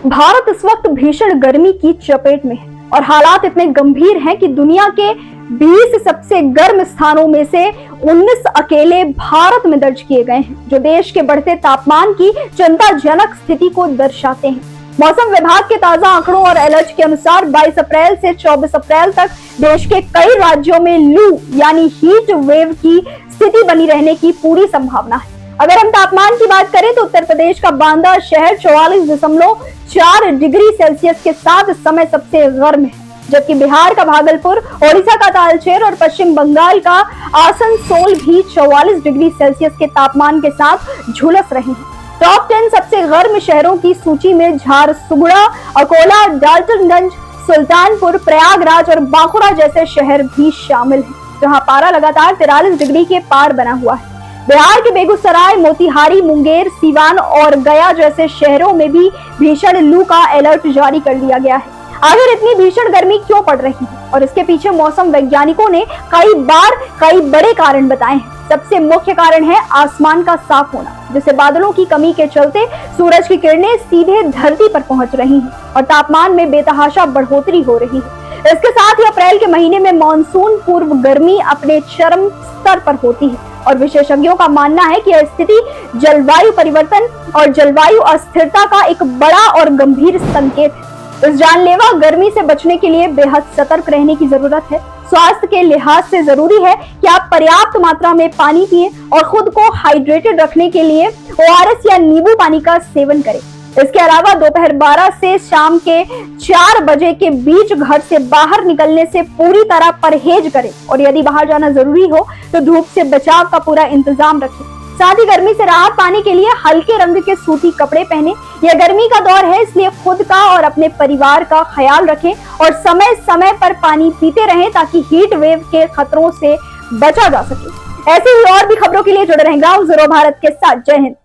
भारत इस वक्त भीषण गर्मी की चपेट में है और हालात इतने गंभीर हैं कि दुनिया के 20 सबसे गर्म स्थानों में से 19 अकेले भारत में दर्ज किए गए हैं, जो देश के बढ़ते तापमान की चिंताजनक स्थिति को दर्शाते हैं। मौसम विभाग के ताजा आंकड़ों और अलर्ट के अनुसार 22 अप्रैल से 24 अप्रैल तक देश के कई राज्यों में लू यानी हीट वेव की स्थिति बनी रहने की पूरी संभावना है। अगर हम तापमान की बात करें तो उत्तर प्रदेश का बांदा शहर 44.4 डिग्री सेल्सियस के साथ इस समय सबसे गर्म है, जबकि बिहार का भागलपुर, ओडिशा का तालचेर और पश्चिम बंगाल का आसनसोल भी 44 डिग्री सेल्सियस के तापमान के साथ झुलस रहे हैं। टॉप 10 सबसे गर्म शहरों की सूची में झारसुगुड़ा, अकोला, डाल्टनगंज, सुल्तानपुर, प्रयागराज और बांकुड़ा जैसे शहर भी शामिल हैं, जहां पारा लगातार 43 डिग्री के पार बना हुआ है। बिहार के बेगूसराय, मोतिहारी, मुंगेर, सीवान और गया जैसे शहरों में भी भीषण लू का अलर्ट जारी कर दिया गया है। आखिर इतनी भीषण गर्मी क्यों पड़ रही है और इसके पीछे मौसम वैज्ञानिकों ने कई बड़े कारण बताए हैं। सबसे मुख्य कारण है आसमान का साफ होना, जिससे बादलों की कमी के चलते सूरज की किरणें सीधे धरती पर पहुंच रही हैं और तापमान में बेतहाशा बढ़ोतरी हो रही है। इसके साथ ही अप्रैल के महीने में मानसून पूर्व गर्मी अपने चरम स्तर पर होती है और विशेषज्ञों का मानना है कि यह स्थिति जलवायु परिवर्तन और जलवायु अस्थिरता का एक बड़ा और गंभीर संकेत है। इस जानलेवा गर्मी से बचने के लिए बेहद सतर्क रहने की जरूरत है। स्वास्थ्य के लिहाज से जरूरी है कि आप पर्याप्त मात्रा में पानी पिएं और खुद को हाइड्रेटेड रखने के लिए ORS या नींबू पानी का सेवन करें। इसके अलावा दोपहर 12 से शाम के 4 बजे के बीच घर से बाहर निकलने से पूरी तरह परहेज करें और यदि बाहर जाना जरूरी हो तो धूप से बचाव का पूरा इंतजाम रखें। साथ ही गर्मी से राहत पाने के लिए हल्के रंग के सूती कपड़े पहने। यह गर्मी का दौर है, इसलिए खुद का और अपने परिवार का ख्याल रखें और समय समय पर पानी पीते रहें ताकि हीट वेव के खतरों से बचा जा सके। ऐसी ही और भी खबरों के लिए जुड़े रहें ग्राउंड जीरो भारत के साथ। जय हिंद।